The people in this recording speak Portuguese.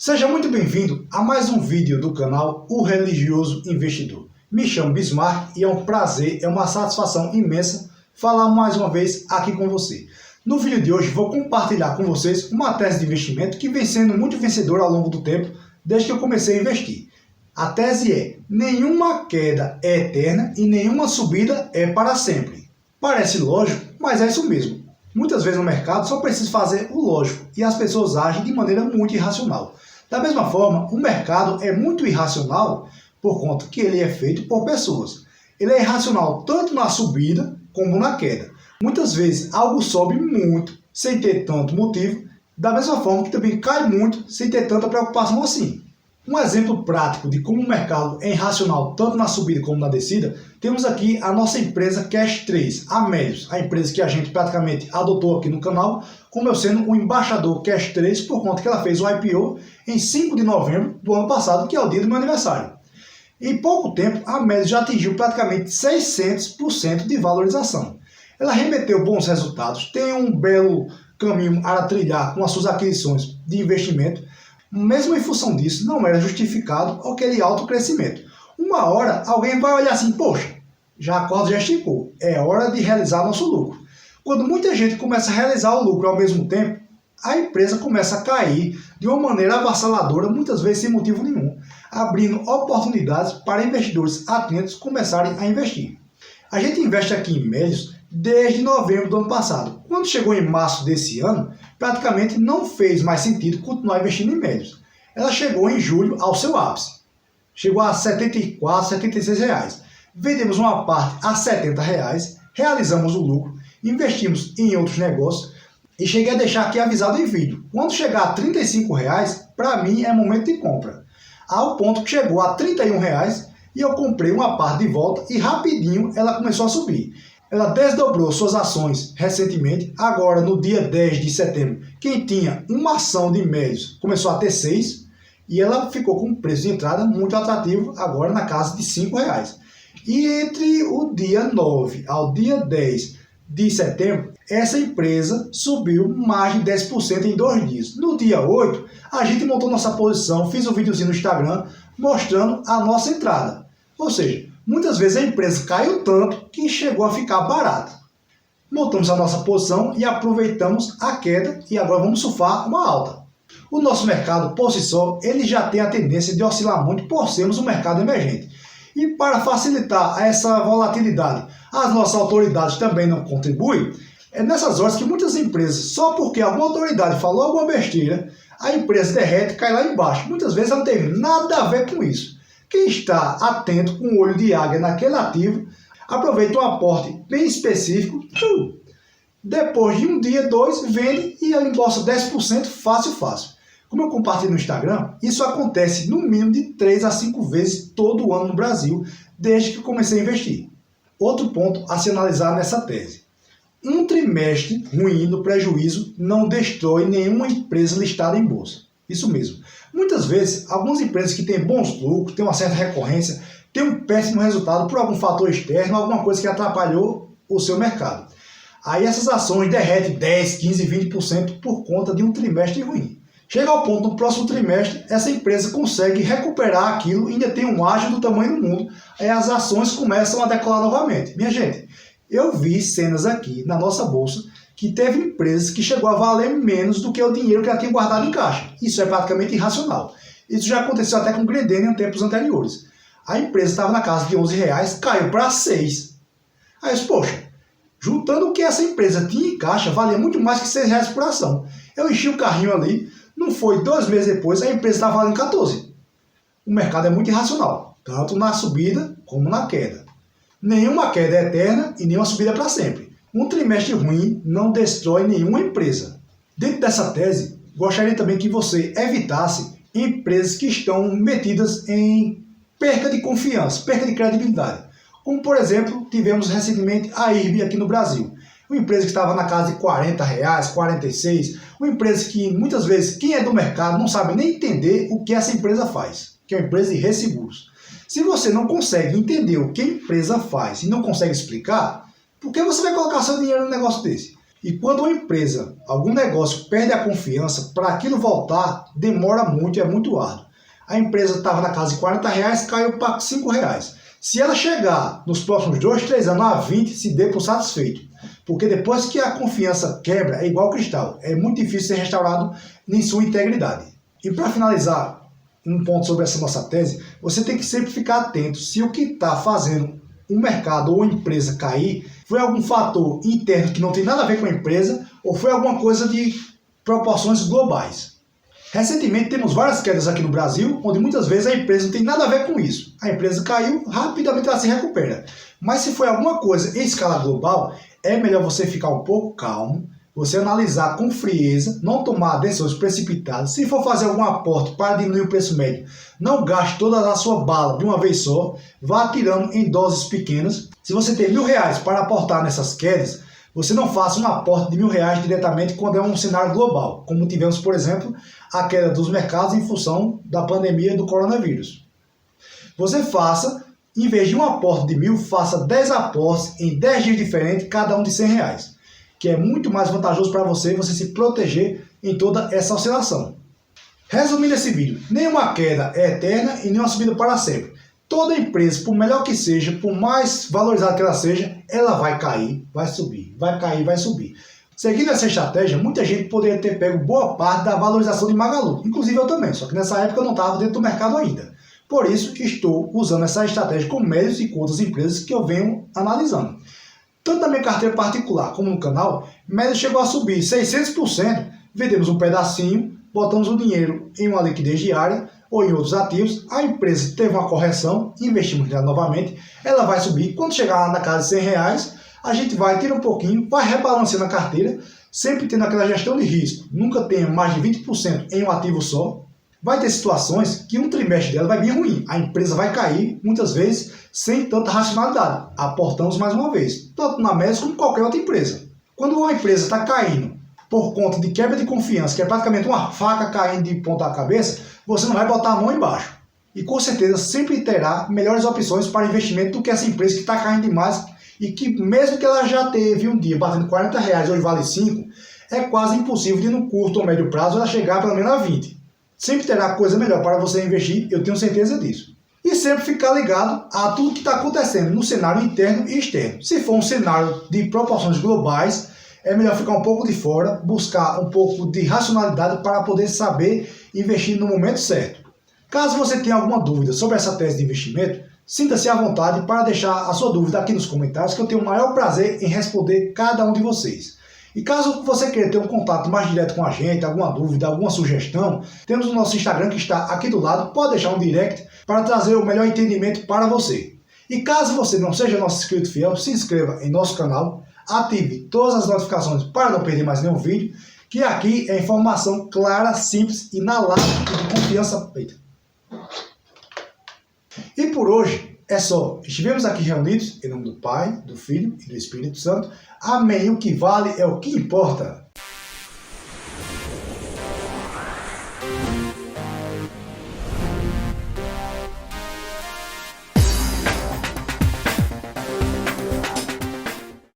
Seja muito bem-vindo a mais um vídeo do canal O Religioso Investidor. Me chamo Bismarck e é um prazer, é uma satisfação imensa falar mais uma vez aqui com você. No vídeo de hoje vou compartilhar com vocês uma tese de investimento que vem sendo muito vencedora ao longo do tempo, desde que eu comecei a investir. A tese é: nenhuma queda é eterna e nenhuma subida é para sempre. Parece lógico, mas é isso mesmo. Muitas vezes no mercado só precisa fazer o lógico e as pessoas agem de maneira muito irracional. Da mesma forma, o mercado é muito irracional por conta que ele é feito por pessoas. Ele é irracional tanto na subida como na queda. Muitas vezes algo sobe muito sem ter tanto motivo, da mesma forma que também cai muito sem ter tanta preocupação assim. Um exemplo prático de como o mercado é irracional tanto na subida como na descida, temos aqui a nossa empresa Cash 3, a Melius, a empresa que a gente praticamente adotou aqui no canal, como eu sendo o embaixador Cash 3, por conta que ela fez o IPO em 5 de novembro do ano passado, que é o dia do meu aniversário. Em pouco tempo, a Melius já atingiu praticamente 600% de valorização. Ela remeteu bons resultados, tem um belo caminho a trilhar com as suas aquisições de investimento. Mesmo em função disso, não era justificado aquele alto crescimento. Uma hora, alguém vai olhar assim: poxa, já a corda já esticou, é hora de realizar nosso lucro. Quando muita gente começa a realizar o lucro ao mesmo tempo, a empresa começa a cair de uma maneira avassaladora, muitas vezes sem motivo nenhum, abrindo oportunidades para investidores atentos começarem a investir. A gente investe aqui em Melius desde novembro do ano passado. Quando chegou em março desse ano, praticamente não fez mais sentido continuar investindo em Melius. Ela chegou em julho ao seu ápice. Chegou a R$ 74, R$ 76 reais. Vendemos uma parte a R$ 70 reais, realizamos o lucro, investimos em outros negócios e cheguei a deixar aqui avisado em vídeo. Quando chegar a R$ 35 reais, para mim é momento de compra. Ao ponto que chegou a R$ 31 reais e eu comprei uma parte de volta e rapidinho ela começou a subir. Ela desdobrou suas ações recentemente, agora no dia 10 de setembro. Quem tinha uma ação de Melius começou a ter 6 e ela ficou com um preço de entrada muito atrativo, agora na casa de R$ 5 reais. E entre o dia 9 ao dia 10 de setembro, essa empresa subiu mais de 10% em 2 dias. No dia 8, a gente montou nossa posição, fiz um videozinho no Instagram mostrando a nossa entrada. Ou seja, muitas vezes a empresa caiu tanto que chegou a ficar barata. Montamos a nossa posição e aproveitamos a queda e agora vamos surfar uma alta. O nosso mercado, por si só, ele já tem a tendência de oscilar muito por sermos um mercado emergente. E para facilitar essa volatilidade, as nossas autoridades também não contribuem. É nessas horas que muitas empresas, só porque alguma autoridade falou alguma besteira, a empresa derrete e cai lá embaixo. Muitas vezes ela não teve nada a ver com isso. Quem está atento com o olho de águia naquele ativo, aproveita um aporte bem específico, depois de um dia, 2, vende e ela embolsa 10% fácil. Como eu compartilho no Instagram, isso acontece no mínimo de 3 a 5 vezes todo ano no Brasil, desde que comecei a investir. Outro ponto a se analisar nessa tese: um trimestre ruim no prejuízo não destrói nenhuma empresa listada em bolsa. Isso mesmo. Muitas vezes, algumas empresas que têm bons lucros, têm uma certa recorrência, têm um péssimo resultado por algum fator externo, alguma coisa que atrapalhou o seu mercado. Aí essas ações derretem 10, 15, 20% por conta de um trimestre ruim. Chega ao ponto, no próximo trimestre, essa empresa consegue recuperar aquilo e ainda tem um ágio do tamanho do mundo, aí as ações começam a decolar novamente. Minha gente, eu vi cenas aqui na nossa bolsa que teve empresas que chegou a valer menos do que o dinheiro que ela tinha guardado em caixa. Isso é praticamente irracional. Isso já aconteceu até com Grendene em tempos anteriores. A empresa estava na casa de 11 reais, caiu para 6. Aí eu disse, poxa, juntando o que essa empresa tinha em caixa, valia muito mais que 6 reais por ação. Eu enchi o carrinho ali, não foi 2 meses depois, a empresa estava valendo 14. O mercado é muito irracional, tanto na subida como na queda. Nenhuma queda é eterna e nenhuma subida é para sempre. Um trimestre ruim não destrói nenhuma empresa. Dentro dessa tese, gostaria também que você evitasse empresas que estão metidas em perca de confiança, perca de credibilidade. Como, por exemplo, tivemos recentemente a IRB aqui no Brasil. Uma empresa que estava na casa de 40 reais, 46, uma empresa que muitas vezes quem é do mercado não sabe nem entender o que essa empresa faz, que é uma empresa de resseguros. Se você não consegue entender o que a empresa faz e não consegue explicar, por que você vai colocar seu dinheiro num negócio desse? E quando uma empresa, algum negócio perde a confiança, para aquilo voltar, demora muito e é muito árduo. A empresa estava na casa de R$40, caiu para R$5. Se ela chegar nos próximos 2, 3 anos a 20, se dê por satisfeito. Porque depois que a confiança quebra, é igual cristal. É muito difícil ser restaurado em sua integridade. E para finalizar, um ponto sobre essa nossa tese, você tem que sempre ficar atento se o que está fazendo um mercado ou uma empresa cair foi algum fator interno que não tem nada a ver com a empresa ou foi alguma coisa de proporções globais. Recentemente temos várias quedas aqui no Brasil, onde muitas vezes a empresa não tem nada a ver com isso. A empresa caiu, rapidamente ela se recupera. Mas se foi alguma coisa em escala global, é melhor você ficar um pouco calmo, você analisar com frieza, não tomar decisões precipitadas. Se for fazer algum aporte para diminuir o preço médio, não gaste toda a sua bala de uma vez só, vá tirando em doses pequenas. Se você tem R$1.000 para aportar nessas quedas, você não faça um aporte de R$1.000 diretamente quando é um cenário global, como tivemos, por exemplo, a queda dos mercados em função da pandemia do coronavírus. Você faça, em vez de um aporte de 1.000, faça 10 aportes em 10 dias diferentes, cada um de R$100, que é muito mais vantajoso para você se proteger em toda essa oscilação. Resumindo esse vídeo, nenhuma queda é eterna e nenhuma subida para sempre. Toda empresa, por melhor que seja, por mais valorizada que ela seja, ela vai cair, vai subir, vai cair, vai subir. Seguindo essa estratégia, muita gente poderia ter pego boa parte da valorização de Magalu, inclusive eu também, só que nessa época eu não estava dentro do mercado ainda. Por isso que estou usando essa estratégia com méritos e com outras empresas que eu venho analisando. Tanto na minha carteira particular como no canal, média chegou a subir 600%, vendemos um pedacinho, botamos o dinheiro em uma liquidez diária ou em outros ativos, a empresa teve uma correção, investimos nela novamente, ela vai subir, quando chegar lá na casa de R$100, a gente vai tirar um pouquinho, vai rebalanceando a carteira, sempre tendo aquela gestão de risco, nunca tenha mais de 20% em um ativo só. Vai ter situações que um trimestre dela vai vir ruim, a empresa vai cair, muitas vezes, sem tanta racionalidade. Aportamos mais uma vez, tanto na MES como em qualquer outra empresa. Quando uma empresa está caindo por conta de quebra de confiança, que é praticamente uma faca caindo de ponta cabeça, você não vai botar a mão embaixo. E com certeza sempre terá melhores opções para investimento do que essa empresa que está caindo demais e que mesmo que ela já teve um dia batendo R$40, hoje vale 5, é quase impossível de no curto ou médio prazo ela chegar pelo menos a 20. Sempre terá coisa melhor para você investir, eu tenho certeza disso. E sempre ficar ligado a tudo que está acontecendo no cenário interno e externo. Se for um cenário de proporções globais, é melhor ficar um pouco de fora, buscar um pouco de racionalidade para poder saber investir no momento certo. Caso você tenha alguma dúvida sobre essa tese de investimento, sinta-se à vontade para deixar a sua dúvida aqui nos comentários, que eu tenho o maior prazer em responder cada um de vocês. E caso você queira ter um contato mais direto com a gente, alguma dúvida, alguma sugestão, temos o nosso Instagram que está aqui do lado, pode deixar um direct para trazer o melhor entendimento para você. E caso você não seja nosso inscrito fiel, se inscreva em nosso canal, ative todas as notificações para não perder mais nenhum vídeo, que aqui é informação clara, simples e na lata de confiança feita. E por hoje é só. Estivemos aqui reunidos em nome do Pai, do Filho e do Espírito Santo. Amém. O que vale é o que importa.